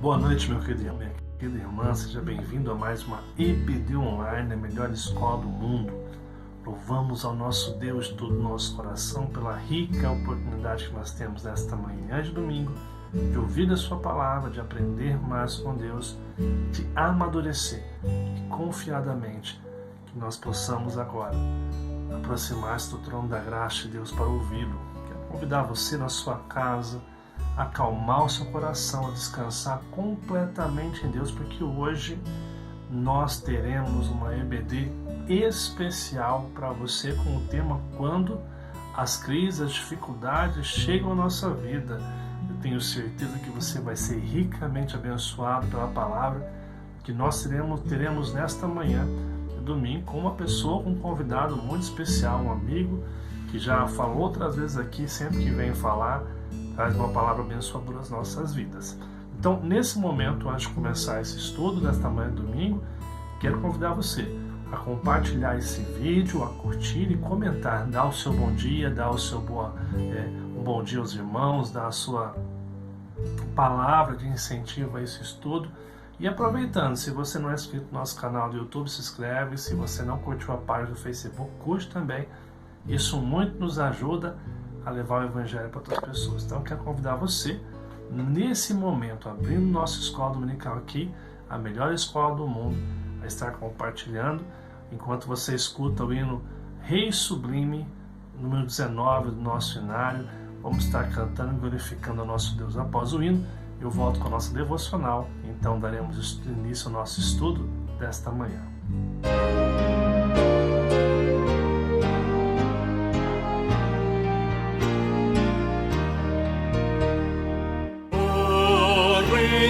Boa noite, meu querido irmão, minha querida irmã, seja bem-vindo a mais uma EBD Online, a melhor escola do mundo. Louvamos ao nosso Deus de todo o nosso coração pela rica oportunidade que nós temos nesta manhã de domingo, de ouvir a sua palavra, de aprender mais com Deus, de amadurecer e confiadamente que nós possamos agora aproximar-se do trono da graça de Deus para ouvi-lo. Quero convidar você na sua casa, acalmar o seu coração, a descansar completamente em Deus, porque hoje nós teremos uma EBD especial para você com o tema Quando as crises, as dificuldades chegam à nossa vida. Eu tenho certeza que você vai ser ricamente abençoado pela palavra que nós teremos nesta manhã de domingo com uma pessoa, com um convidado muito especial, um amigo que já falou outras vezes aqui, sempre que vem falar traz uma palavra abençoadora às nossas vidas. Então, nesse momento, antes de começar esse estudo desta manhã de domingo, quero convidar você a compartilhar esse vídeo, a curtir e comentar, dar o seu bom dia, dar o seu um bom dia aos irmãos, dar a sua palavra de incentivo a esse estudo. E aproveitando, se você não é inscrito no nosso canal do YouTube, se inscreve. Se você não curtiu a página do Facebook, curte também. Isso muito nos ajuda a levar o Evangelho para outras pessoas. Então, eu quero convidar você, nesse momento, abrindo nossa escola dominical aqui, a melhor escola do mundo, a estar compartilhando, enquanto você escuta o hino Rei Sublime, número 19 do nosso hinário. Vamos estar cantando e glorificando ao nosso Deus. Após o hino, eu volto com a nossa devocional, então daremos início ao nosso estudo desta manhã.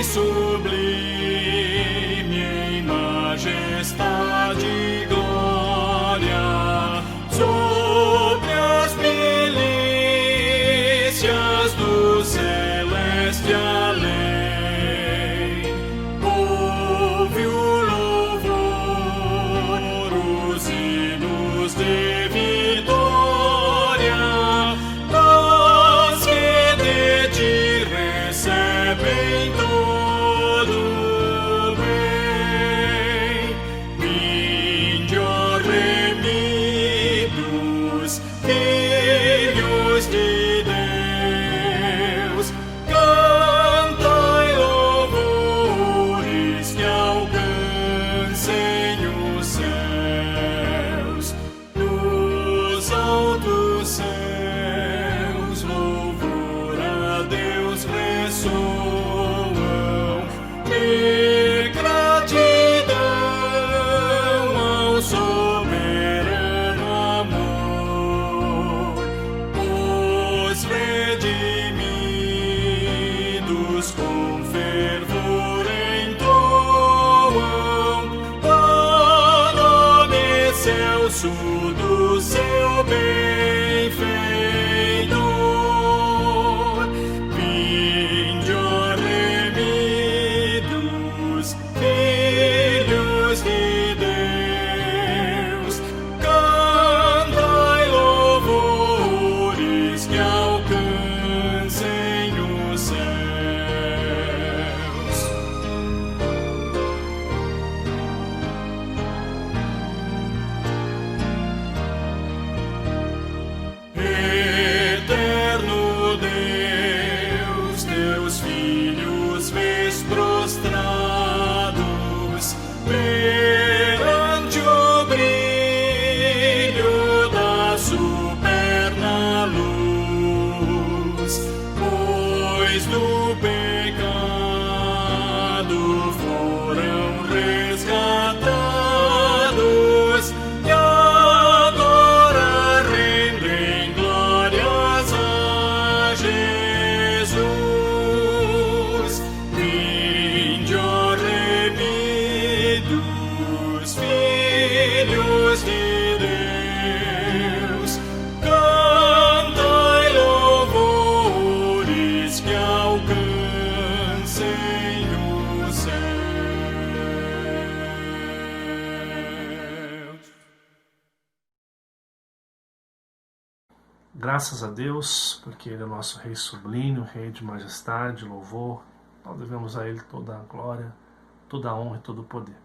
Sublime em majestade e glória, sobre as milícias do celeste além, ouve o louvor, os hinos de vitória, nós que de ti recebem do seu benfeitor. Vinde, ó remidos, filhos de Deus, cantai louvores que alcancem os céus. Perante o brilho da superna luz, pois do pecado foram resgatados, e agora rendem glórias a Jesus. Vinde, ó dos filhos de Deus, cantai louvores que alcancem os céus. Graças a Deus, porque Ele é o nosso Rei sublime, o Rei de majestade, louvor, Nós devemos a Ele toda a glória, toda a honra e todo o poder.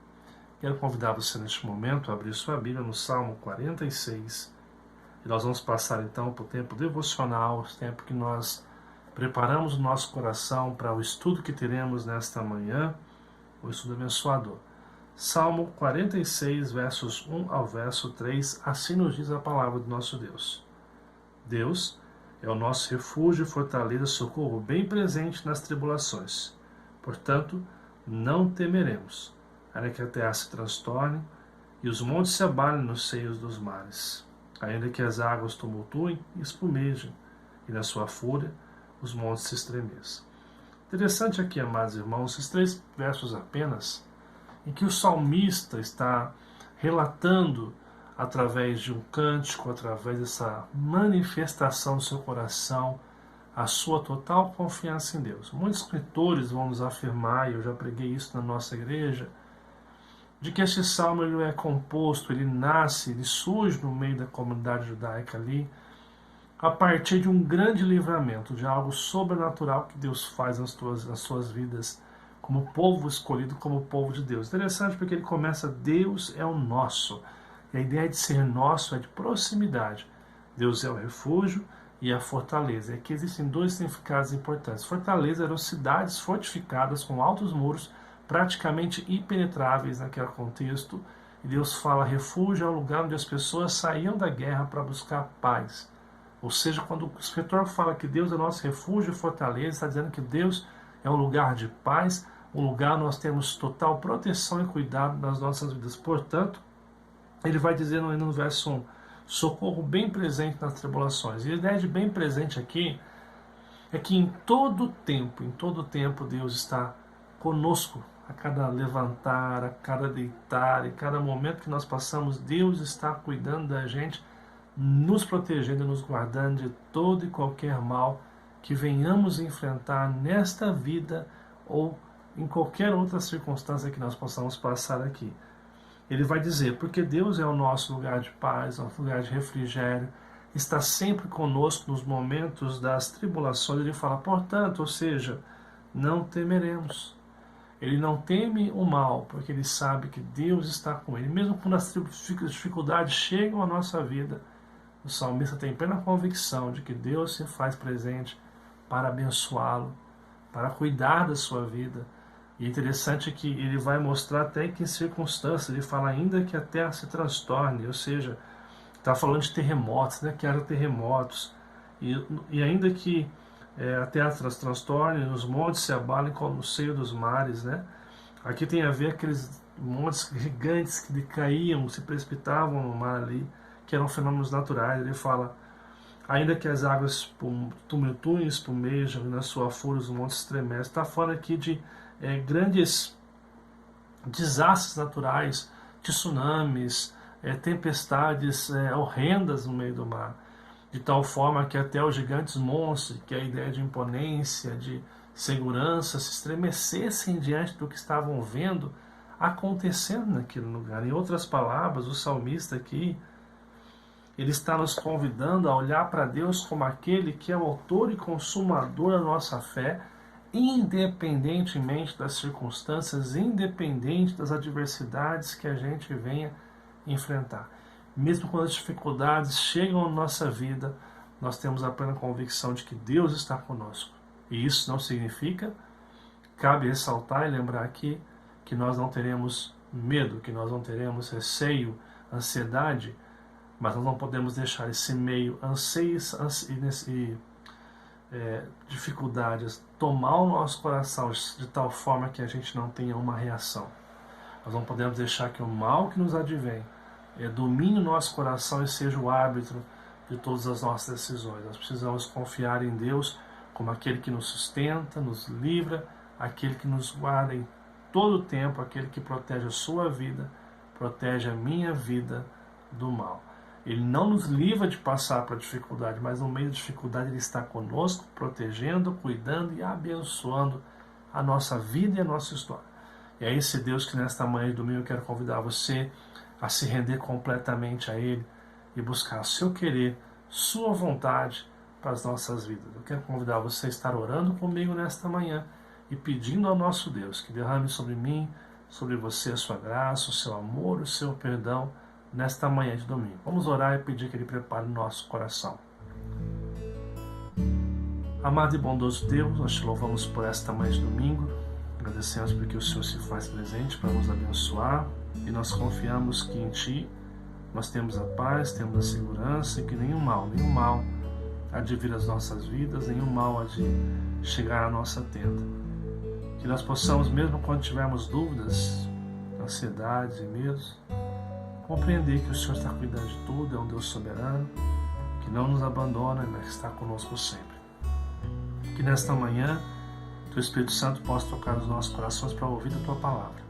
Quero convidar você neste momento a abrir sua Bíblia no Salmo 46. E nós vamos passar então para o tempo devocional, o tempo que nós preparamos o nosso coração para o estudo que teremos nesta manhã, o estudo abençoador. Salmo 46, versos 1 ao verso 3, assim nos diz a palavra do nosso Deus. Deus é o nosso refúgio e fortaleza, socorro bem presente nas tribulações. Portanto, não temeremos, ainda que a terra se transtorne e os montes se abalem nos seios dos mares, ainda que as águas tumultuem e espumejem, e na sua fúria os montes se estremeçam. Interessante aqui, amados irmãos, esses 3 versos apenas, em que o salmista está relatando através de um cântico, através dessa manifestação do seu coração, a sua total confiança em Deus. Muitos escritores vão nos afirmar, e eu já preguei isso na nossa igreja, de que este salmo ele é composto, ele nasce, ele surge no meio da comunidade judaica ali, a partir de um grande livramento, de algo sobrenatural que Deus faz nas suas vidas, como povo escolhido, como povo de Deus. Interessante porque ele começa, Deus é o nosso. E a ideia de ser nosso é de proximidade. Deus é o refúgio e a fortaleza. E aqui existem 2 significados importantes. Fortaleza eram cidades fortificadas com altos muros, praticamente impenetráveis naquele contexto. E Deus fala, refúgio é o lugar onde as pessoas saíam da guerra para buscar paz. Ou seja, quando o escritor fala que Deus é nosso refúgio e fortaleza, está dizendo que Deus é um lugar de paz, um lugar onde nós temos total proteção e cuidado nas nossas vidas. Portanto, ele vai dizer no verso 1, socorro bem presente nas tribulações. E a ideia de bem presente aqui é que em todo tempo Deus está conosco. A cada levantar, a cada deitar, em cada momento que nós passamos, Deus está cuidando da gente, nos protegendo e nos guardando de todo e qualquer mal que venhamos enfrentar nesta vida ou em qualquer outra circunstância que nós possamos passar aqui. Ele vai dizer, porque Deus é o nosso lugar de paz, nosso lugar de refrigério, está sempre conosco nos momentos das tribulações. Ele fala, portanto, ou seja, não temeremos. Ele não teme o mal, porque ele sabe que Deus está com ele. Mesmo quando as dificuldades chegam à nossa vida, o salmista tem plena convicção de que Deus se faz presente para abençoá-lo, para cuidar da sua vida. E é interessante que ele vai mostrar até que em circunstâncias, ele fala ainda que a terra se transtorne, ou seja, está falando de terremotos, né, que haja terremotos, e ainda que a terra se transtorne, os montes se abalem como no seio dos mares, né? Aqui tem a ver aqueles montes gigantes que caíam, se precipitavam no mar ali, que eram fenômenos naturais. Ele fala, ainda que as águas tumultuem e espumejam, e na sua fúria os montes estremecem. Está falando aqui de grandes desastres naturais, de tsunamis, tempestades horrendas no meio do mar, de tal forma que até os gigantes monstros, que é a ideia de imponência, de segurança, se estremecessem diante do que estavam vendo acontecendo naquele lugar. Em outras palavras, o salmista aqui, ele está nos convidando a olhar para Deus como aquele que é o autor e consumador da nossa fé, independentemente das circunstâncias, independente das adversidades que a gente venha enfrentar. Mesmo quando as dificuldades chegam à nossa vida, nós temos a plena convicção de que Deus está conosco. E isso não significa, cabe ressaltar e lembrar aqui, que nós não teremos medo, que nós não teremos receio, ansiedade, mas nós não podemos deixar esse meio, anseios e dificuldades tomar o nosso coração de tal forma que a gente não tenha uma reação. Nós não podemos deixar que o mal que nos advém domine o nosso coração e seja o árbitro de todas as nossas decisões. Nós precisamos confiar em Deus como aquele que nos sustenta, nos livra, aquele que nos guarda em todo o tempo, aquele que protege a sua vida, protege a minha vida do mal. Ele não nos livra de passar por dificuldade, mas no meio da dificuldade Ele está conosco, protegendo, cuidando e abençoando a nossa vida e a nossa história. E é esse Deus que nesta manhã de domingo eu quero convidar você a se render completamente a Ele e buscar seu querer, sua vontade para as nossas vidas. Eu quero convidar você a estar orando comigo nesta manhã e pedindo ao nosso Deus que derrame sobre mim, sobre você a sua graça, o seu amor, o seu perdão nesta manhã de domingo. Vamos orar e pedir que Ele prepare o nosso coração. Amado e bondoso Deus, nós te louvamos por esta manhã de domingo, agradecemos porque o Senhor se faz presente para nos abençoar e nós confiamos que em Ti nós temos a paz, temos a segurança e que nenhum mal há de vir às nossas vidas, nenhum mal há de chegar à nossa tenda. Que nós possamos, mesmo quando tivermos dúvidas, ansiedades e medos, compreender que o Senhor está cuidando de tudo, é um Deus soberano, que não nos abandona, mas está conosco sempre. Que nesta manhã, Teu Espírito Santo possa tocar nos nossos corações para ouvir a Tua palavra.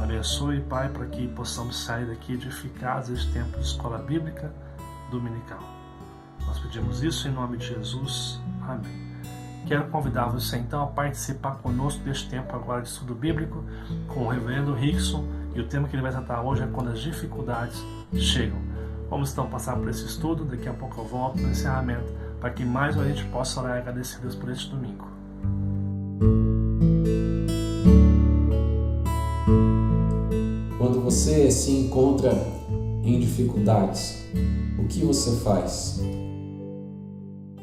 Abençoe, Pai, para que possamos sair daqui edificados deste tempo de escola bíblica dominical. Nós pedimos isso em nome de Jesus. Amém. Quero convidar você então a participar conosco deste tempo agora de estudo bíblico com o reverendo Rickson, e o tema que ele vai tratar hoje é quando as dificuldades chegam. Vamos então passar por esse estudo, daqui a pouco eu volto no encerramento para que mais uma gente possa orar e agradecer a Deus por este domingo. Quando você se encontra em dificuldades, o que você faz?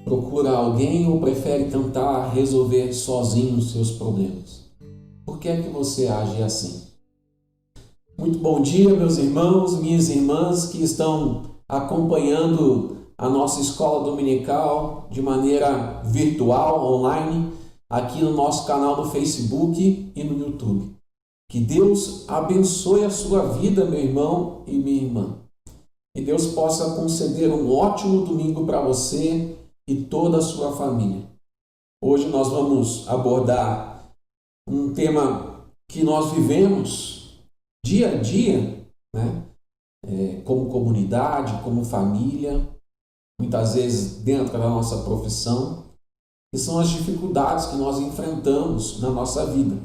Procura alguém ou prefere tentar resolver sozinho os seus problemas? Por que é que você age assim? Muito bom dia, meus irmãos, minhas irmãs que estão acompanhando a nossa escola dominical de maneira virtual, online, aqui no nosso canal no Facebook e no YouTube. Que Deus abençoe a sua vida, meu irmão e minha irmã. Que Deus possa conceder um ótimo domingo para você e toda a sua família. Hoje nós vamos abordar um tema que nós vivemos dia a dia, né? Como comunidade, como família, muitas vezes dentro da nossa profissão, que são as dificuldades que nós enfrentamos na nossa vida.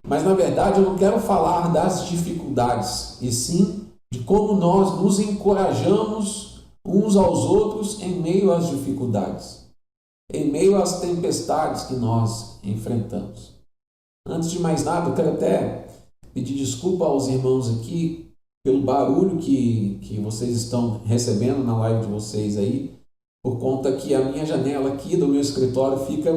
Mas, na verdade, eu não quero falar das dificuldades, e sim de como nós nos encorajamos uns aos outros em meio às dificuldades, em meio às tempestades que nós enfrentamos. Antes de mais nada, eu quero até pedir desculpa aos irmãos aqui pelo barulho que vocês estão recebendo na live de vocês aí, por conta que a minha janela aqui do meu escritório fica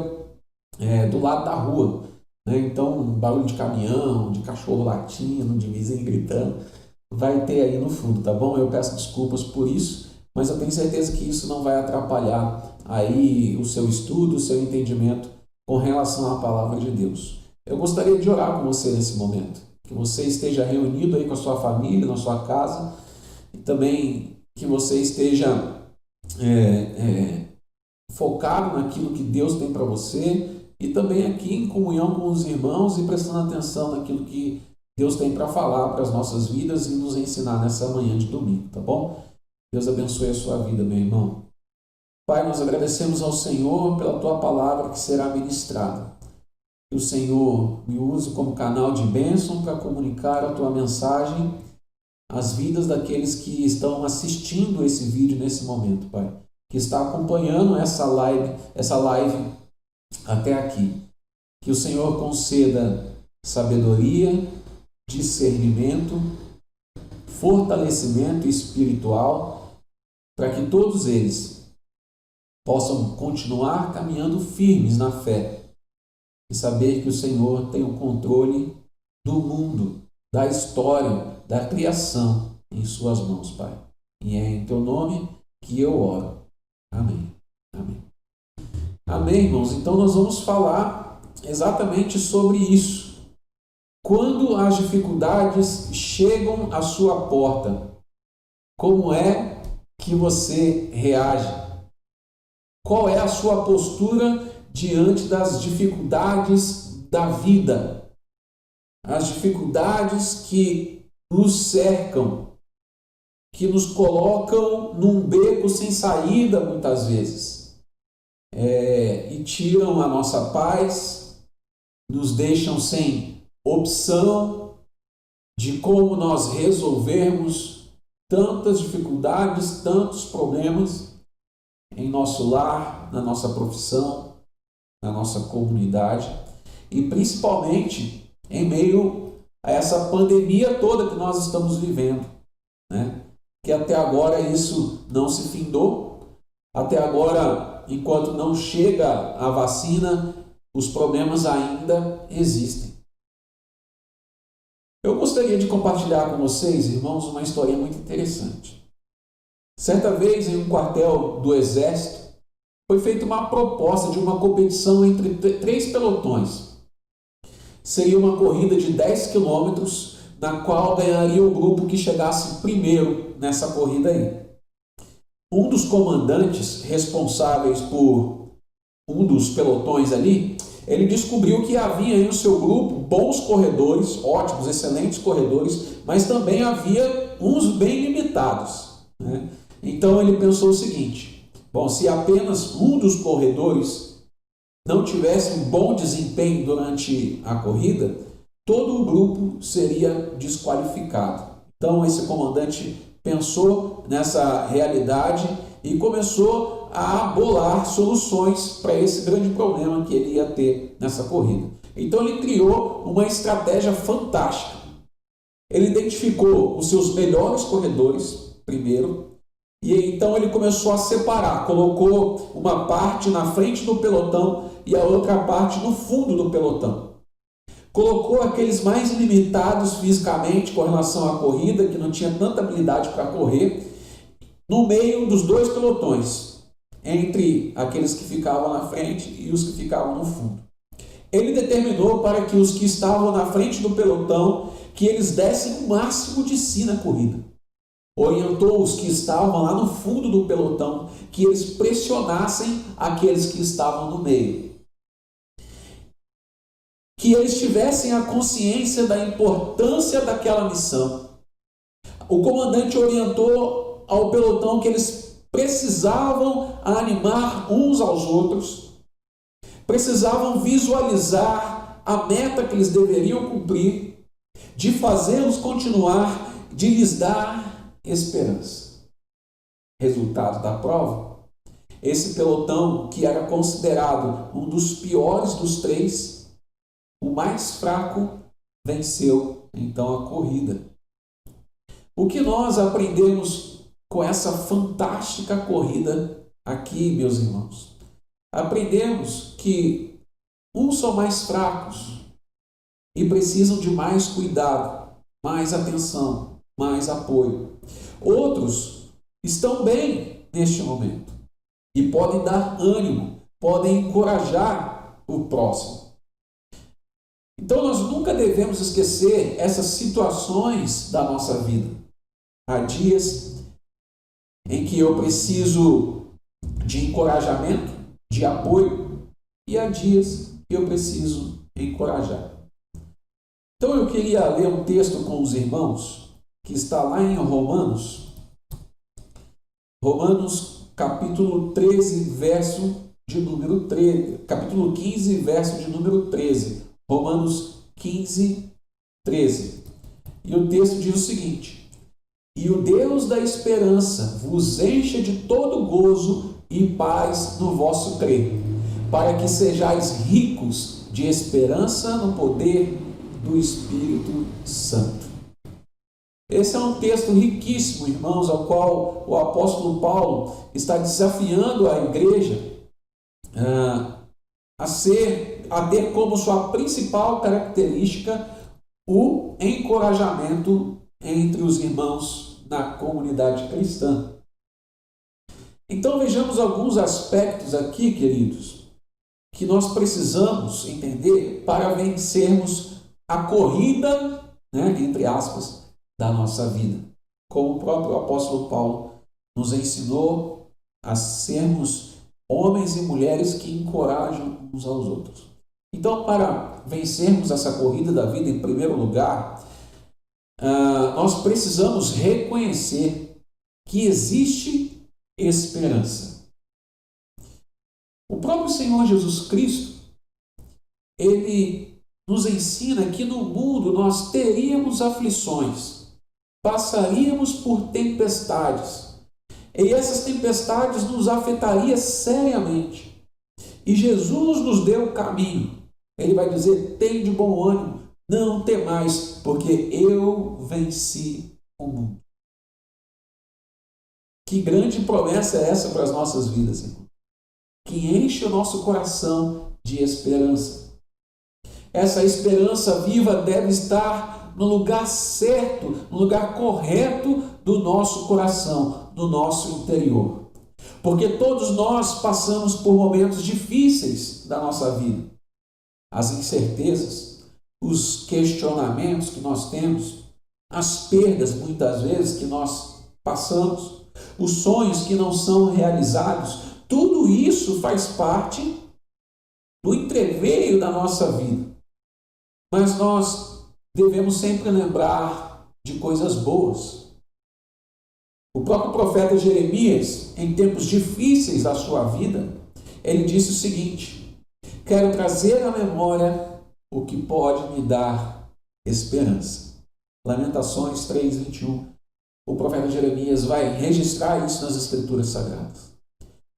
do lado da rua, né? Então, barulho de caminhão, de cachorro latindo, de vizinho gritando, vai ter aí no fundo, tá bom? Eu peço desculpas por isso, mas eu tenho certeza que isso não vai atrapalhar aí o seu estudo, o seu entendimento com relação à palavra de Deus. Eu gostaria de orar com você nesse momento, que você esteja reunido aí com a sua família, na sua casa, e também que você esteja focado naquilo que Deus tem para você e também aqui em comunhão com os irmãos e prestando atenção naquilo que Deus tem para falar para as nossas vidas e nos ensinar nessa manhã de domingo, tá bom? Deus abençoe a sua vida, meu irmão. Pai, nós agradecemos ao Senhor pela Tua palavra que será ministrada. Que o Senhor me use como canal de bênção para comunicar a Tua mensagem às vidas daqueles que estão assistindo esse vídeo nesse momento, Pai. Que está acompanhando essa live até aqui. Que o Senhor conceda sabedoria, discernimento, fortalecimento espiritual, para que todos eles possam continuar caminhando firmes na fé e saber que o Senhor tem o controle do mundo, da história, da criação em suas mãos, Pai. E é em Teu nome que eu oro. Amém. Amém. Amém, irmãos. Então nós vamos falar exatamente sobre isso. Quando as dificuldades chegam à sua porta, como é que você reage? Qual é a sua postura diante das dificuldades da vida? As dificuldades que nos cercam, que nos colocam num beco sem saída muitas vezes, e tiram a nossa paz, nos deixam sem opção de como nós resolvermos tantas dificuldades, tantos problemas em nosso lar, na nossa profissão, na nossa comunidade. e principalmente em meio a essa pandemia toda que nós estamos vivendo, né? Que até agora isso não se findou, até agora, enquanto não chega a vacina, os problemas ainda existem. Eu gostaria de compartilhar com vocês, irmãos, uma história muito interessante. Certa vez, em um quartel do Exército, foi feita uma proposta de uma competição entre 3 pelotões. Seria uma corrida de 10 quilômetros, na qual ganharia o grupo que chegasse primeiro nessa corrida aí. Um dos comandantes responsáveis por um dos pelotões ali, ele descobriu que havia em seu grupo bons corredores, ótimos, excelentes corredores, mas também havia uns bem limitados, né? Então ele pensou o seguinte: bom, se apenas um dos corredores não tivesse um bom desempenho durante a corrida, todo o grupo seria desqualificado. Então esse comandante pensou nessa realidade e começou a bolar soluções para esse grande problema que ele ia ter nessa corrida. Então ele criou uma estratégia fantástica. Ele identificou os seus melhores corredores primeiro, e então ele começou a separar, colocou uma parte na frente do pelotão e a outra parte no fundo do pelotão. Colocou aqueles mais limitados fisicamente com relação à corrida, que não tinha tanta habilidade para correr, no meio dos 2 pelotões, entre aqueles que ficavam na frente e os que ficavam no fundo. Ele determinou para que os que estavam na frente do pelotão, que eles dessem o máximo de si na corrida. Orientou os que estavam lá no fundo do pelotão, que eles pressionassem aqueles que estavam no meio. Que eles tivessem a consciência da importância daquela missão. O comandante orientou ao pelotão que eles precisavam animar uns aos outros, precisavam visualizar a meta que eles deveriam cumprir, de fazê-los continuar, de lhes dar esperança. Resultado da prova: esse pelotão, que era considerado um dos piores dos 3, o mais fraco, venceu então a corrida. O que nós aprendemos com essa fantástica corrida aqui, meus irmãos? Aprendemos que uns são mais fracos e precisam de mais cuidado, mais atenção, mais apoio. Outros estão bem neste momento e podem dar ânimo, podem encorajar o próximo. Então nós nunca devemos esquecer essas situações da nossa vida. Há dias em que eu preciso de encorajamento, de apoio, e há dias que eu preciso encorajar. Então eu queria ler um texto com os irmãos, que está lá em Romanos capítulo 13, verso de número 13, capítulo 15, verso de número 13. Romanos 15, 13. E o texto diz o seguinte: e o Deus da esperança vos encha de todo gozo e paz no vosso crer, para que sejais ricos de esperança no poder do Espírito Santo. Esse é um texto riquíssimo, irmãos, ao qual o apóstolo Paulo está desafiando a igreja a ter como sua principal característica o encorajamento entre os irmãos na comunidade cristã. Então vejamos alguns aspectos aqui, queridos, que nós precisamos entender para vencermos a corrida, entre aspas, da nossa vida. Como o próprio apóstolo Paulo nos ensinou a sermos homens e mulheres que encorajam uns aos outros. Então, para vencermos essa corrida da vida, em primeiro lugar, nós precisamos reconhecer que existe esperança. O próprio Senhor Jesus Cristo, Ele nos ensina que no mundo nós teríamos aflições, passaríamos por tempestades, e essas tempestades nos afetariam seriamente. E Jesus nos deu o caminho. Ele vai dizer: tem de bom ânimo, não temais, porque eu venci o mundo. Que grande promessa é essa para as nossas vidas, irmão? Que enche o nosso coração de esperança. Essa esperança viva deve estar no lugar certo, no lugar correto do nosso coração, do nosso interior. Porque todos nós passamos por momentos difíceis da nossa vida. As incertezas, os questionamentos que nós temos, as perdas muitas vezes que nós passamos, os sonhos que não são realizados, tudo isso faz parte do entreveiro da nossa vida. Mas nós devemos sempre lembrar de coisas boas. O próprio profeta Jeremias, em tempos difíceis da sua vida, ele disse o seguinte: quero trazer à memória o que pode me dar esperança. Lamentações 3:21. O profeta Jeremias vai registrar isso nas Escrituras Sagradas.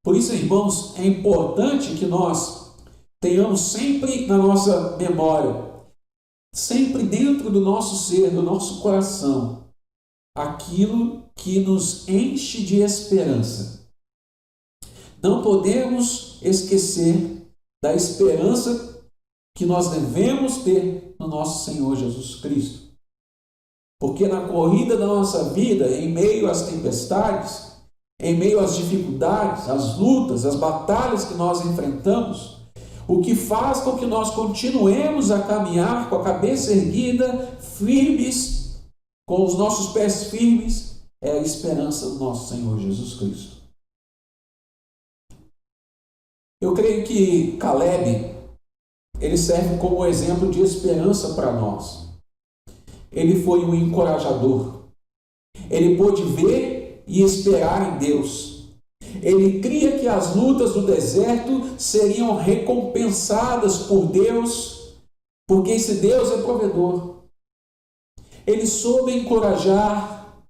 Por isso, irmãos, é importante que nós tenhamos sempre na nossa memória, sempre dentro do nosso ser, do nosso coração, aquilo que nos enche de esperança. Não podemos esquecer da esperança que nós devemos ter no nosso Senhor Jesus Cristo. Porque na corrida da nossa vida, em meio às tempestades, em meio às dificuldades, às lutas, às batalhas que nós enfrentamos, o que faz com que nós continuemos a caminhar com a cabeça erguida, firmes, com os nossos pés firmes, é a esperança do nosso Senhor Jesus Cristo. Eu creio que Caleb, ele serve como exemplo de esperança para nós. Ele foi um encorajador. Ele pôde ver e esperar em Deus. Ele cria que as lutas do deserto seriam recompensadas por Deus, porque esse Deus é provedor. Ele soube encorajar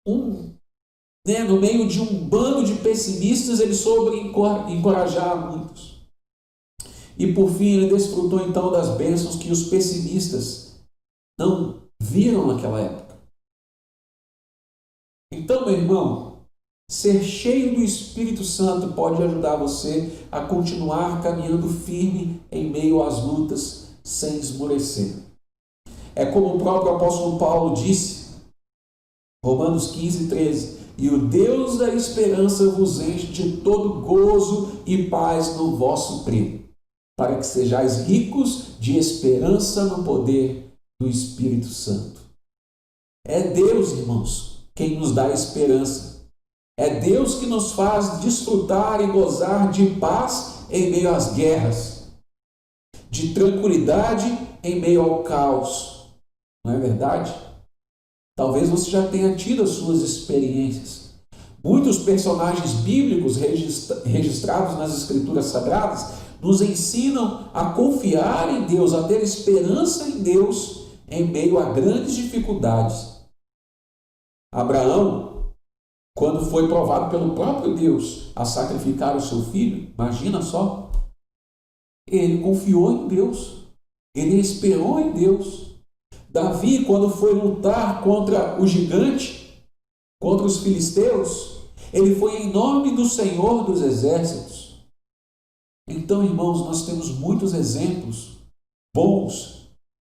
no meio de um bando de pessimistas, ele soube encorajar muitos. E por fim, ele desfrutou então das bênçãos que os pessimistas não viram naquela época. Então, meu irmão, ser cheio do Espírito Santo pode ajudar você a continuar caminhando firme em meio às lutas, sem esmorecer. É como o próprio apóstolo Paulo disse, Romanos 15:13, e o Deus da esperança vos enche de todo gozo e paz no vosso crer, para que sejais ricos de esperança no poder do Espírito Santo. É Deus, irmãos, quem nos dá esperança. É Deus que nos faz desfrutar e gozar de paz em meio às guerras, de tranquilidade em meio ao caos. Não é verdade? Talvez você já tenha tido as suas experiências. Muitos personagens bíblicos registrados nas Escrituras Sagradas nos ensinam a confiar em Deus, a ter esperança em Deus em meio a grandes dificuldades. Abraão, quando foi provado pelo próprio Deus a sacrificar o seu filho, imagina só, ele confiou em Deus, ele esperou em Deus. Davi, quando foi lutar contra o gigante, contra os filisteus, ele foi em nome do Senhor dos Exércitos. Então, irmãos, nós temos muitos exemplos bons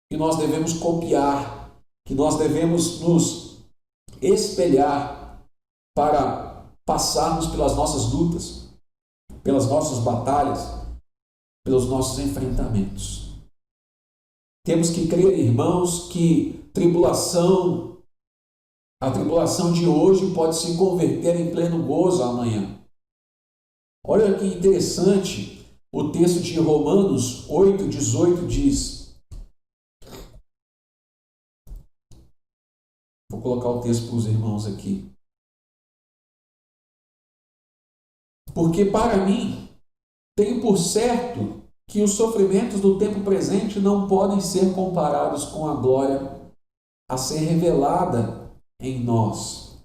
que nós devemos copiar, que nós devemos nos espelhar para passarmos pelas nossas lutas, pelas nossas batalhas, pelos nossos enfrentamentos. Temos que crer, irmãos, que a tribulação de hoje pode se converter em pleno gozo amanhã. Olha que interessante, o texto de Romanos 8:18 diz, vou colocar o texto para os irmãos aqui. Porque para mim, tenho por certo que os sofrimentos do tempo presente não podem ser comparados com a glória a ser revelada em nós.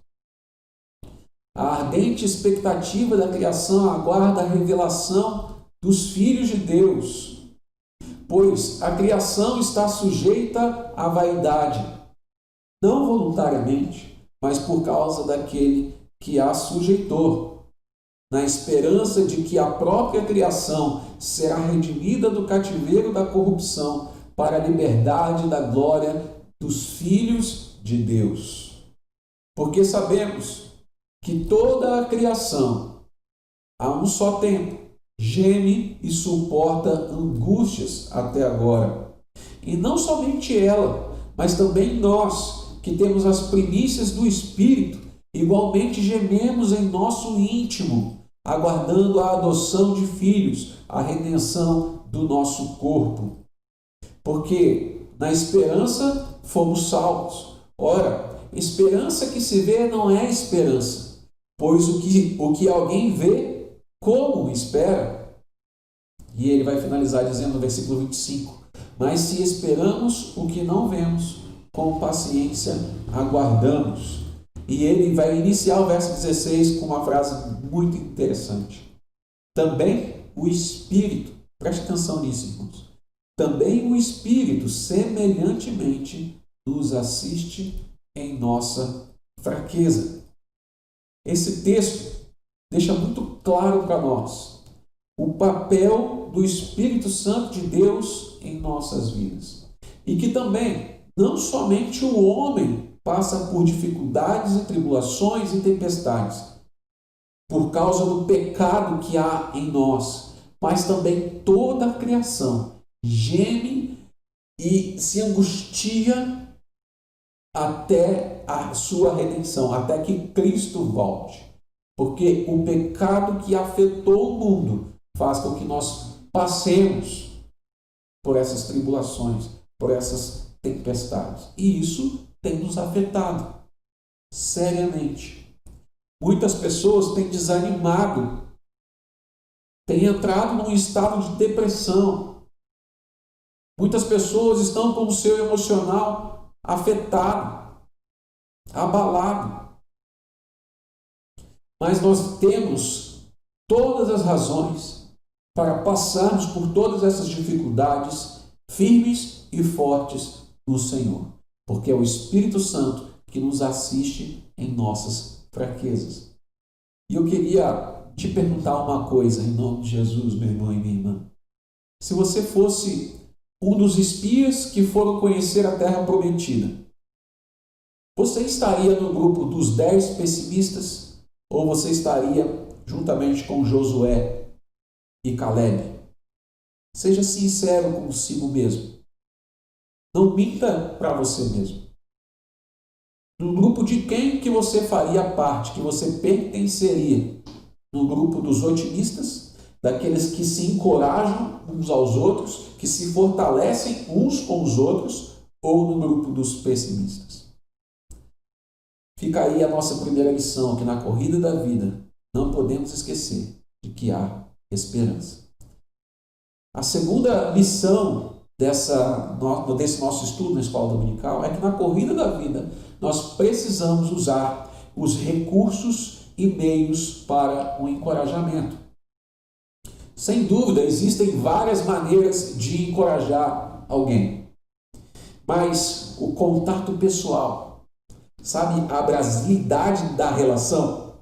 A ardente expectativa da criação aguarda a revelação dos filhos de Deus, pois a criação está sujeita à vaidade, não voluntariamente, mas por causa daquele que a sujeitou, na esperança de que a própria criação será redimida do cativeiro da corrupção para a liberdade da glória dos filhos de Deus. Porque sabemos que toda a criação, a um só tempo, geme e suporta angústias até agora. E não somente ela, mas também nós, que temos as primícias do Espírito, igualmente gememos em nosso íntimo, aguardando a adoção de filhos, a redenção do nosso corpo. Porque na esperança fomos salvos. Ora, esperança que se vê não é esperança, pois o que alguém vê, como espera? E ele vai finalizar dizendo no versículo 25: mas se esperamos o que não vemos, com paciência aguardamos. E ele vai iniciar o verso 16 com uma frase muito interessante. Também o Espírito, preste atenção nisso, irmãos, também o Espírito semelhantemente nos assiste em nossa fraqueza. Esse texto deixa muito claro para nós o papel do Espírito Santo de Deus em nossas vidas. E que também, não somente o homem passa por dificuldades e tribulações e tempestades, por causa do pecado que há em nós, mas também toda a criação geme e se angustia até a sua redenção, até que Cristo volte. Porque o pecado que afetou o mundo faz com que nós passemos por essas tribulações, por essas tempestades. E isso tem nos afetado seriamente. Muitas pessoas têm desanimado, têm entrado num estado de depressão. Muitas pessoas estão com o seu emocional afetado, abalado. Mas nós temos todas as razões para passarmos por todas essas dificuldades firmes e fortes no Senhor, porque é o Espírito Santo que nos assiste em nossas fraquezas. E eu queria te perguntar uma coisa em nome de Jesus, meu irmão e minha irmã. Se você fosse um dos espias que foram conhecer a terra prometida, você estaria no grupo dos 10 pessimistas ou você estaria juntamente com Josué e Caleb? Seja sincero consigo mesmo. Não minta para você mesmo. No grupo de quem que você faria parte, que você pertenceria? No grupo dos otimistas, daqueles que se encorajam uns aos outros, que se fortalecem uns com os outros, ou no grupo dos pessimistas? Fica aí a nossa primeira lição, que na corrida da vida não podemos esquecer de que há esperança. A segunda lição desse nosso estudo na escola dominical é que na corrida da vida nós precisamos usar os recursos e meios para o encorajamento. Sem dúvida, existem várias maneiras de encorajar alguém, mas o contato pessoal, sabe, a brasilidade da relação,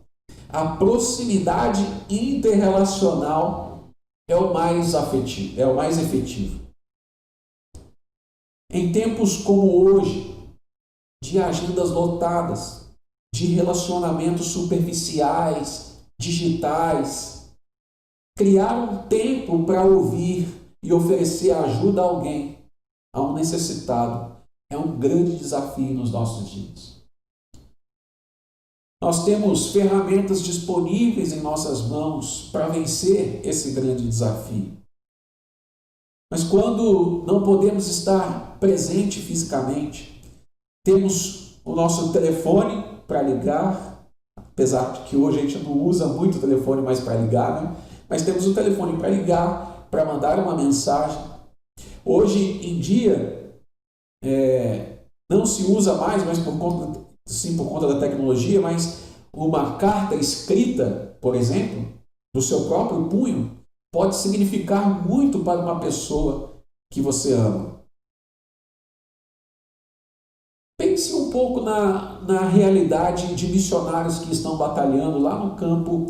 a proximidade interrelacional é o mais afetivo, é o mais efetivo. Em tempos como hoje, de agendas lotadas, de relacionamentos superficiais, digitais, criar um tempo para ouvir e oferecer ajuda a alguém, a um necessitado, é um grande desafio nos nossos dias. Nós temos ferramentas disponíveis em nossas mãos para vencer esse grande desafio. Mas quando não podemos estar presente fisicamente, temos o nosso telefone para ligar, apesar de que hoje a gente não usa muito o telefone mais para ligar, né? Mas temos o telefone para ligar, para mandar uma mensagem. Hoje em dia, não se usa mais, mas por conta da tecnologia, mas uma carta escrita, por exemplo, do seu próprio punho, pode significar muito para uma pessoa que você ama. Pense um pouco na realidade de missionários que estão batalhando lá no campo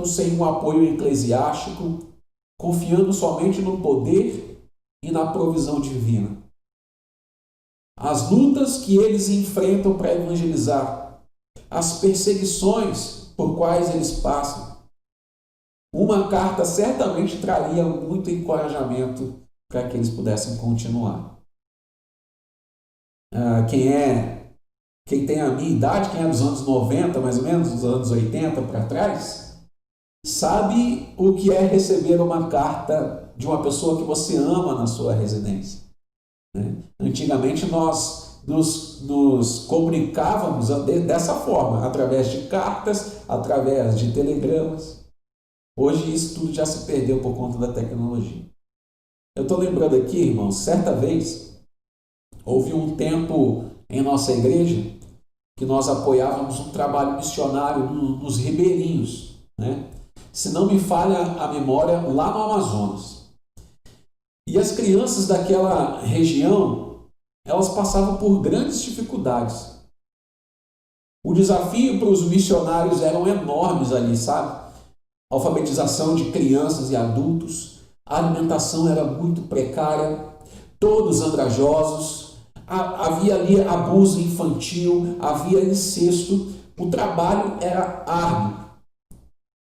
sem um apoio eclesiástico, confiando somente no poder e na provisão divina. As lutas que eles enfrentam para evangelizar, as perseguições por quais eles passam. Uma carta certamente traria muito encorajamento para que eles pudessem continuar. Quem tem a minha idade, quem é dos anos 90, mais ou menos, dos anos 80 para trás, sabe o que é receber uma carta de uma pessoa que você ama na sua residência. Antigamente nós nos comunicávamos dessa forma, através de cartas, através de telegramas. Hoje isso tudo já se perdeu por conta da tecnologia. Eu estou lembrando aqui, irmãos, certa vez, houve um tempo em nossa igreja que nós apoiávamos um trabalho missionário nos ribeirinhos, Se não me falha a memória, lá no Amazonas. E as crianças daquela região, elas passavam por grandes dificuldades. O desafio para os missionários eram enormes ali, sabe? Alfabetização de crianças e adultos, a alimentação era muito precária, todos andrajosos, havia ali abuso infantil, havia incesto, o trabalho era árduo,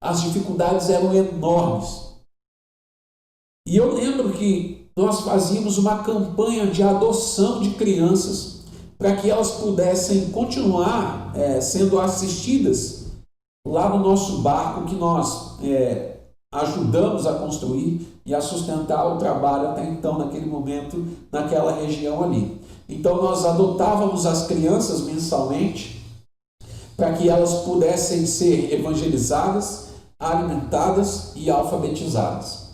as dificuldades eram enormes. E eu lembro que nós fazíamos uma campanha de adoção de crianças para que elas pudessem continuar sendo assistidas lá no nosso barco que nós ajudamos a construir e a sustentar o trabalho até então, naquele momento, naquela região ali. Então nós adotávamos as crianças mensalmente para que elas pudessem ser evangelizadas, alimentadas e alfabetizadas.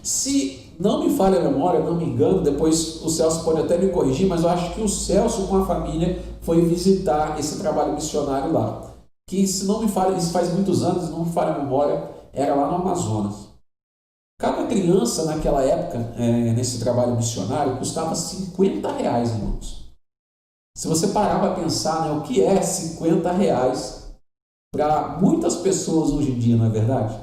Se não me falha a memória, não me engano, depois o Celso pode até me corrigir, mas eu acho que o Celso com a família foi visitar esse trabalho missionário lá. Que, se não me falha, isso faz muitos anos, não me falha a memória, era lá no Amazonas. Cada criança naquela época, nesse trabalho missionário, custava R$50, irmãos. Se você parar para pensar, o que é R$50 para muitas pessoas hoje em dia, não é verdade?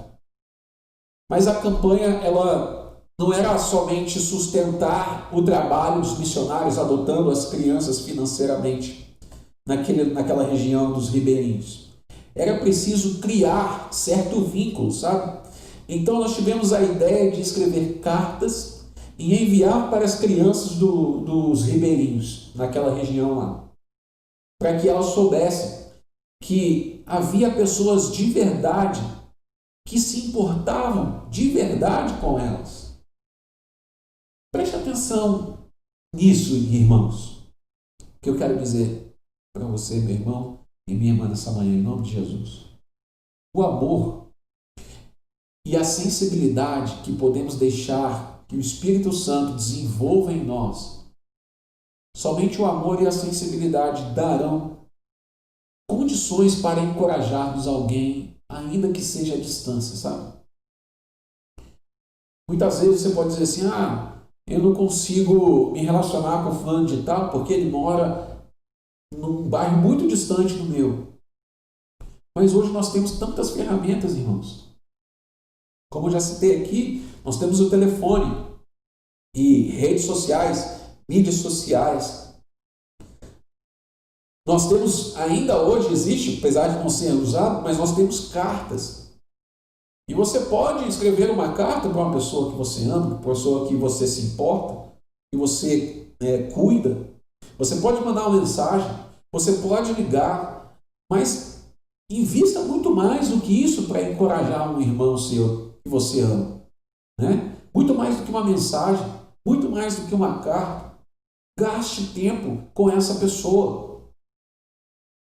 Mas a campanha, ela não era somente sustentar o trabalho dos missionários adotando as crianças financeiramente naquela região dos ribeirinhos. Era preciso criar certo vínculo, sabe? Então nós tivemos a ideia de escrever cartas e enviar para as crianças dos ribeirinhos, naquela região lá, para que elas soubessem que havia pessoas de verdade que se importavam de verdade com elas. Preste atenção nisso, irmãos, que eu quero dizer para você, meu irmão e minha irmã, nessa manhã, em nome de Jesus. O amor e a sensibilidade que podemos deixar que o Espírito Santo desenvolva em nós, somente o amor e a sensibilidade darão condições para encorajarmos alguém, ainda que seja à distância, sabe? Muitas vezes você pode dizer assim, eu não consigo me relacionar com o fulano de tal porque ele mora num bairro muito distante do meu. Mas hoje nós temos tantas ferramentas, irmãos. Como eu já citei aqui, nós temos o telefone e redes sociais, mídias sociais. Nós temos, ainda hoje existe, apesar de não ser usado, mas nós temos cartas. E você pode escrever uma carta para uma pessoa que você ama, uma pessoa que você se importa, que você cuida. Você pode mandar uma mensagem, você pode ligar, mas invista muito mais do que isso para encorajar um irmão seu que você ama. Muito mais do que uma mensagem, muito mais do que uma carta. Gaste tempo com essa pessoa.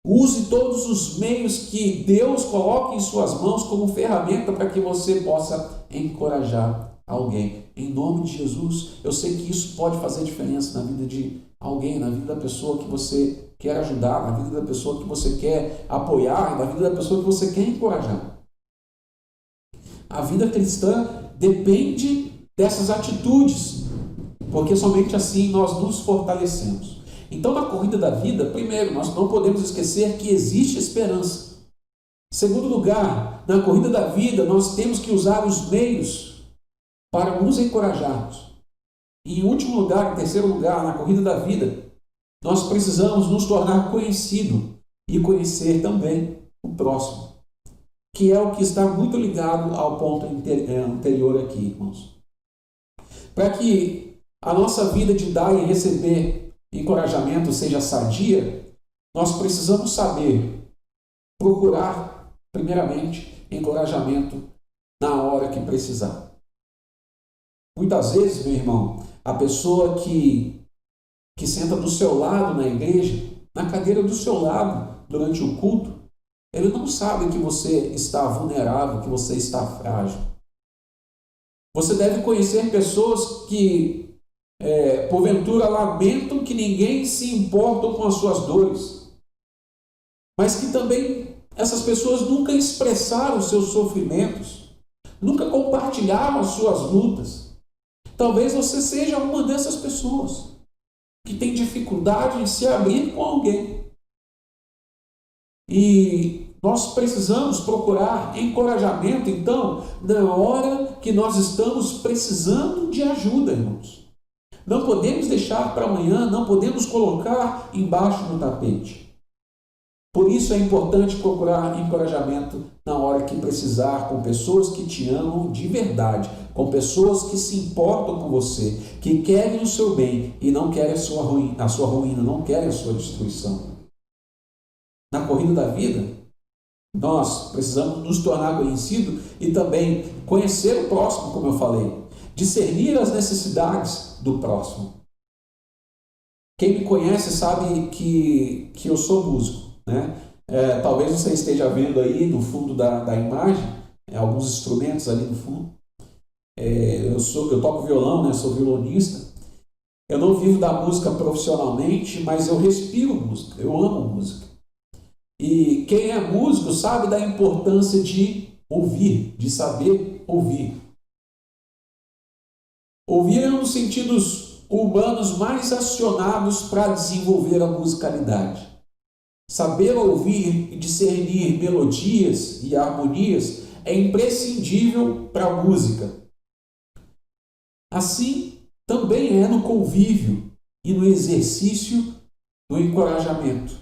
Use todos os meios que Deus coloque em suas mãos como ferramenta para que você possa encorajar alguém. Em nome de Jesus, eu sei que isso pode fazer diferença na vida de alguém, na vida da pessoa que você quer ajudar, na vida da pessoa que você quer apoiar, na vida da pessoa que você quer encorajar. A vida cristã depende dessas atitudes, porque somente assim nós nos fortalecemos. Então, na corrida da vida, primeiro, nós não podemos esquecer que existe esperança. Segundo lugar, na corrida da vida, nós temos que usar os meios para nos encorajarmos. E em último lugar, em terceiro lugar, na corrida da vida, nós precisamos nos tornar conhecido e conhecer também o próximo, que é o que está muito ligado ao ponto anterior aqui, irmãos. Para que a nossa vida de dar e receber encorajamento seja sadia, nós precisamos saber procurar, primeiramente, encorajamento na hora que precisar. Muitas vezes, meu irmão, a pessoa que senta do seu lado na igreja, na cadeira do seu lado durante o culto, ele não sabe que você está vulnerável, que você está frágil. Você deve conhecer pessoas que, porventura, lamentam que ninguém se importa com as suas dores, mas que também essas pessoas nunca expressaram os seus sofrimentos, nunca compartilharam as suas lutas. Talvez você seja uma dessas pessoas que tem dificuldade de se abrir com alguém. E nós precisamos procurar encorajamento, então, na hora que nós estamos precisando de ajuda, irmãos. Não podemos deixar para amanhã, não podemos colocar embaixo do tapete. Por isso é importante procurar encorajamento na hora que precisar, com pessoas que te amam de verdade, com pessoas que se importam com você, que querem o seu bem e não querem a sua ruína, não querem a sua destruição. Na corrida da vida, nós precisamos nos tornar conhecidos e também conhecer o próximo, como eu falei, discernir as necessidades do próximo. Quem me conhece sabe que eu sou músico, né? Talvez você esteja vendo aí no fundo da imagem, alguns instrumentos ali no fundo. Eu toco violão, né? Sou violonista. Eu não vivo da música profissionalmente, mas eu respiro música, eu amo música. E quem é músico sabe da importância de ouvir, de saber ouvir. Ouvir é um dos sentidos humanos mais acionados para desenvolver a musicalidade. Saber ouvir e discernir melodias e harmonias é imprescindível para a música. Assim, também é no convívio e no exercício do encorajamento.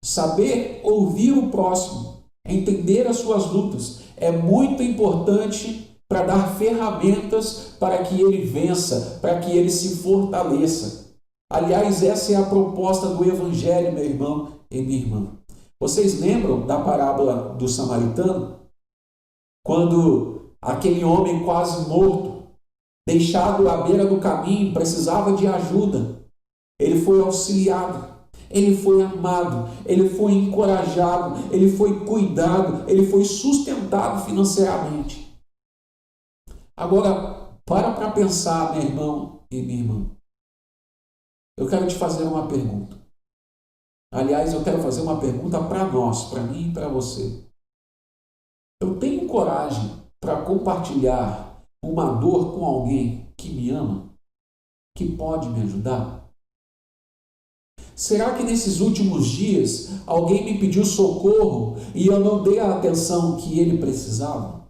Saber ouvir o próximo, entender as suas lutas, é muito importante para dar ferramentas para que ele vença, para que ele se fortaleça. Aliás, essa é a proposta do Evangelho, meu irmão e minha irmã. Vocês lembram da parábola do samaritano? Quando aquele homem quase morto, deixado à beira do caminho, precisava de ajuda. Ele foi auxiliado. Ele foi amado, ele foi encorajado, ele foi cuidado, ele foi sustentado financeiramente. Agora, para pensar, meu irmão e minha irmã. Eu quero te fazer uma pergunta. Aliás, eu quero fazer uma pergunta para nós, para mim e para você. Eu tenho coragem para compartilhar uma dor com alguém que me ama, que pode me ajudar? Será que nesses últimos dias alguém me pediu socorro e eu não dei a atenção que ele precisava?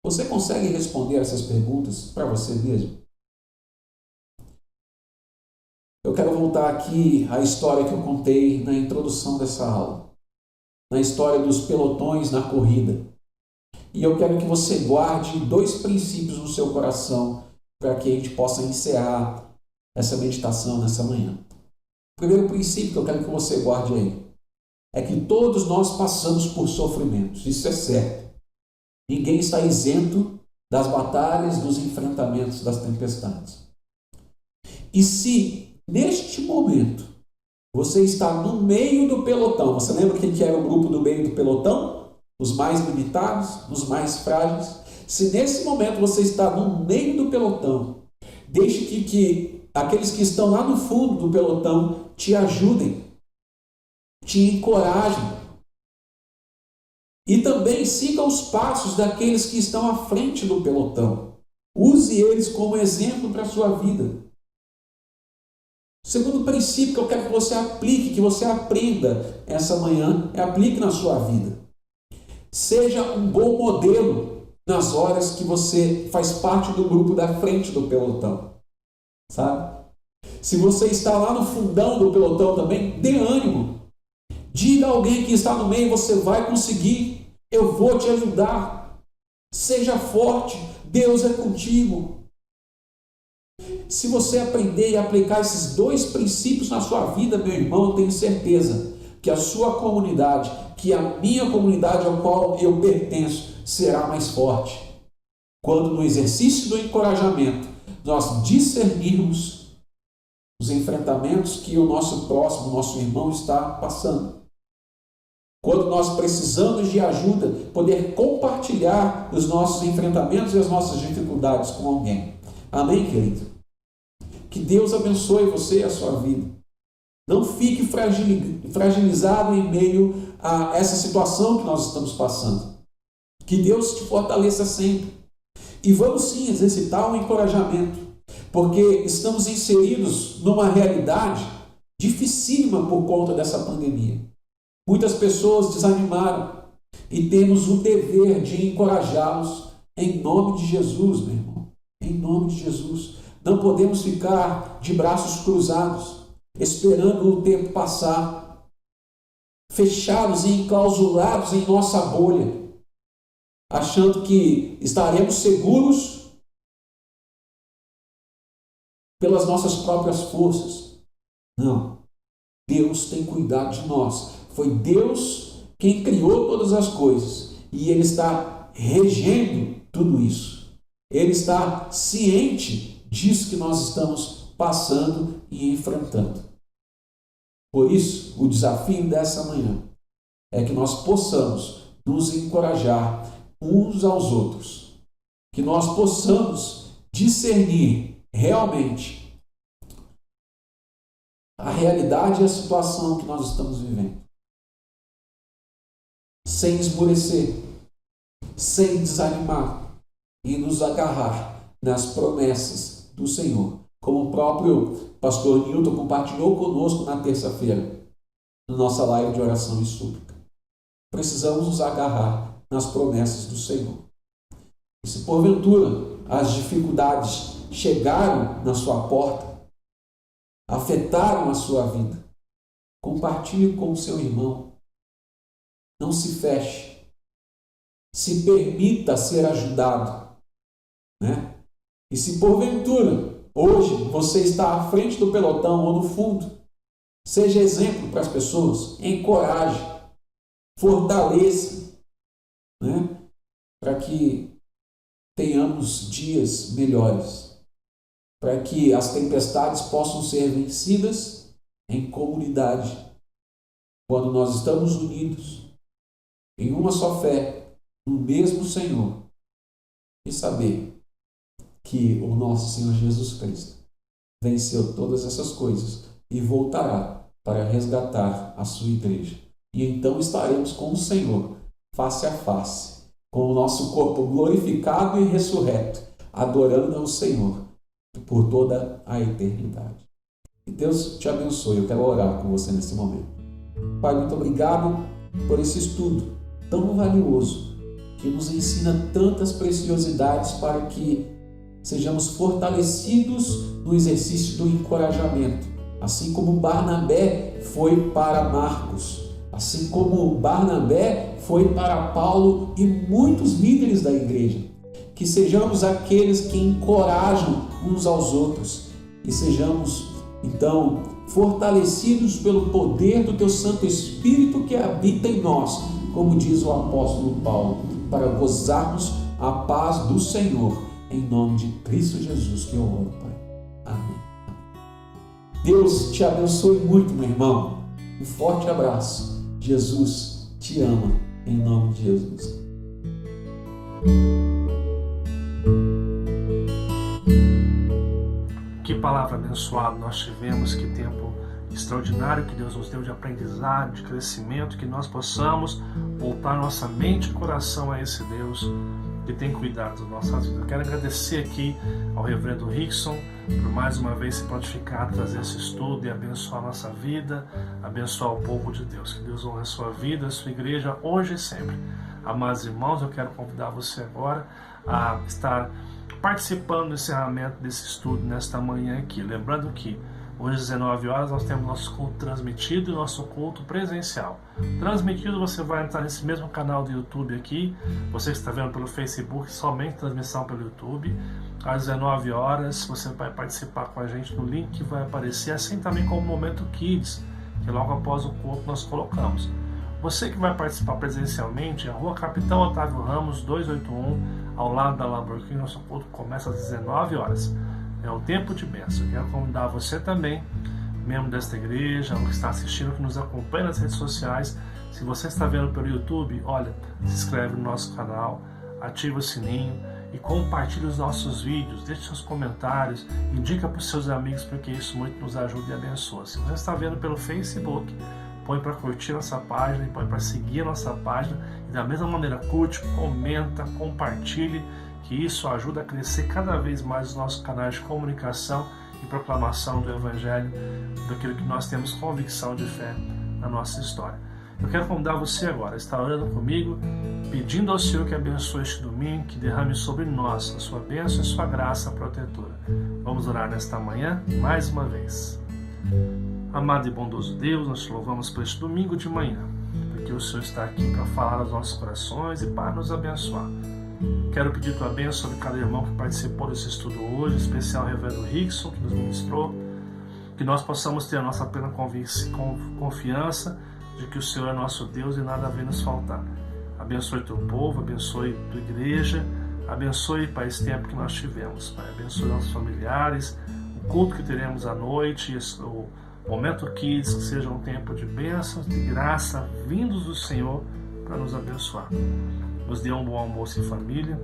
Você consegue responder essas perguntas para você mesmo? Eu quero voltar aqui à história que eu contei na introdução dessa aula, na história dos pelotões na corrida. E eu quero que você guarde 2 princípios no seu coração para que a gente possa encerrar essa meditação nessa manhã. O primeiro princípio que eu quero que você guarde aí é que todos nós passamos por sofrimentos, isso é certo. Ninguém está isento das batalhas, dos enfrentamentos, das tempestades. E se neste momento você está no meio do pelotão, você lembra quem que era o grupo do meio do pelotão? Os mais limitados, os mais frágeis. Se nesse momento você está no meio do pelotão, deixe que aqueles que estão lá no fundo do pelotão te ajudem, te encorajem. E também siga os passos daqueles que estão à frente do pelotão. Use eles como exemplo para a sua vida. O segundo princípio que eu quero que você aplique, que você aprenda essa manhã, aplique na sua vida. Seja um bom modelo nas horas que você faz parte do grupo da frente do pelotão. Sabe? Se você está lá no fundão do pelotão também, dê ânimo. Diga a alguém que está no meio, você vai conseguir. Eu vou te ajudar. Seja forte. Deus é contigo. Se você aprender e aplicar esses dois princípios na sua vida, meu irmão, eu tenho certeza que a sua comunidade, que a minha comunidade ao qual eu pertenço, será mais forte. Quando no exercício do encorajamento, nós discernirmos os enfrentamentos que o nosso próximo, nosso irmão está passando. Quando nós precisamos de ajuda, poder compartilhar os nossos enfrentamentos e as nossas dificuldades com alguém. Amém, querido? Que Deus abençoe você e a sua vida. Não fique fragilizado em meio a essa situação que nós estamos passando. Que Deus te fortaleça sempre. E vamos sim exercitar o encorajamento, porque estamos inseridos numa realidade dificílima por conta dessa pandemia. Muitas pessoas desanimaram e temos o dever de encorajá-los em nome de Jesus, meu irmão. Em nome de Jesus. Não podemos ficar de braços cruzados, esperando o tempo passar, fechados e enclausurados em nossa bolha, achando que estaremos seguros pelas nossas próprias forças. Não. Deus tem cuidado de nós. Foi Deus quem criou todas as coisas e Ele está regendo tudo isso. Ele está ciente disso que nós estamos passando e enfrentando. Por isso, o desafio dessa manhã é que nós possamos nos encorajar uns aos outros, que nós possamos discernir realmente a realidade e a situação que nós estamos vivendo, sem esmorecer, sem desanimar e nos agarrar nas promessas do Senhor, como o próprio pastor Newton compartilhou conosco na terça-feira, na nossa live de oração e súplica. Precisamos nos agarrar nas promessas do Senhor. E se porventura as dificuldades chegaram na sua porta, afetaram a sua vida, compartilhe com o seu irmão. Não se feche. Se permita ser ajudado, né? E se porventura hoje você está à frente do pelotão ou no fundo, seja exemplo para as pessoas, encoraje, fortaleça, né? Para que tenhamos dias melhores, para que as tempestades possam ser vencidas em comunidade, quando nós estamos unidos em uma só fé, no mesmo Senhor, e saber que o nosso Senhor Jesus Cristo venceu todas essas coisas e voltará para resgatar a sua igreja. E então estaremos com o Senhor, face a face, com o nosso corpo glorificado e ressurreto, adorando ao Senhor por toda a eternidade. Que Deus te abençoe. Eu quero orar com você nesse momento. Pai, muito obrigado por esse estudo tão valioso, que nos ensina tantas preciosidades para que sejamos fortalecidos no exercício do encorajamento, assim como Barnabé foi para Marcos, assim como Barnabé foi para Paulo e muitos líderes da igreja. Que sejamos aqueles que encorajam uns aos outros e sejamos, então, fortalecidos pelo poder do Teu Santo Espírito que habita em nós, como diz o apóstolo Paulo, para gozarmos a paz do Senhor. Em nome de Cristo Jesus que eu oro, Pai. Amém. Deus te abençoe muito, meu irmão. Um forte abraço. Jesus te ama. Em nome de Jesus. Que palavra abençoada nós tivemos, que tempo extraordinário que Deus nos deu de aprendizado, de crescimento, que nós possamos voltar nossa mente e coração a esse Deus que tem cuidado das nossas vidas. Eu quero agradecer aqui ao reverendo Rickson por mais uma vez se prontificar a trazer esse estudo e abençoar a nossa vida, abençoar o povo de Deus. Que Deus honre a sua vida, a sua igreja, hoje e sempre. Amados irmãos, eu quero convidar você agora a estar participando do encerramento desse estudo nesta manhã aqui. Lembrando que hoje às 19 horas nós temos nosso culto transmitido e nosso culto presencial. Transmitido, você vai entrar nesse mesmo canal do YouTube aqui. Você que está vendo pelo Facebook, somente transmissão pelo YouTube. Às 19 horas você vai participar com a gente no link que vai aparecer, assim também como o Momento Kids, que logo após o culto nós colocamos. Você que vai participar presencialmente, a Rua Capitão Otávio Ramos, 281, ao lado da Lamborghini. Nosso culto começa às 19 horas. É o tempo de bênção. Eu quero convidar você também, membro desta igreja, ou que está assistindo, que nos acompanha nas redes sociais. Se você está vendo pelo YouTube, olha, se inscreve no nosso canal, ativa o sininho e compartilhe os nossos vídeos, deixe seus comentários, indica para os seus amigos, porque isso muito nos ajuda e abençoa. Se você está vendo pelo Facebook, põe para curtir nossa página e põe para seguir a nossa página. E da mesma maneira, curte, comenta, compartilhe, que isso ajuda a crescer cada vez mais os nossos canais de comunicação e proclamação do Evangelho, daquilo que nós temos convicção de fé na nossa história. Eu quero convidar você agora a estar orando comigo, pedindo ao Senhor que abençoe este domingo, que derrame sobre nós a sua bênção e sua graça protetora. Vamos orar nesta manhã, mais uma vez. Amado e bondoso Deus, nós te louvamos por este domingo de manhã, porque o Senhor está aqui para falar aos nossos corações e para nos abençoar. Quero pedir tua bênção sobre cada irmão que participou desse estudo hoje, em especial o reverendo Rickson, que nos ministrou, que nós possamos ter a nossa plena confiança de que o Senhor é nosso Deus e nada vem nos faltar. Abençoe teu povo, abençoe tua igreja, abençoe, Pai, esse tempo que nós tivemos, Pai. Abençoe nossos familiares, o culto que teremos à noite, o Momento Kids, que seja um tempo de bênçãos, de graça, vindos do Senhor para nos abençoar. Nos dê um bom almoço em família.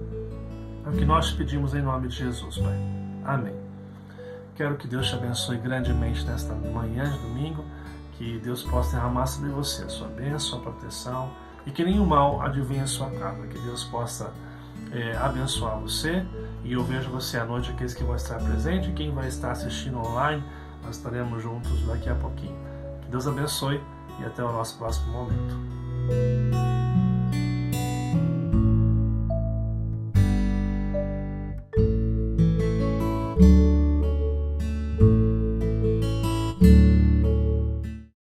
É o que nós te pedimos em nome de Jesus, Pai. Amém. Quero que Deus te abençoe grandemente nesta manhã de domingo, que Deus possa derramar sobre você a sua bênção, a sua proteção, e que nenhum mal adivinhe a sua casa, que Deus possa abençoar você, e eu vejo você à noite, aqueles que vão estar presentes, e quem vai estar assistindo online, nós estaremos juntos daqui a pouquinho. Que Deus abençoe e até o nosso próximo momento.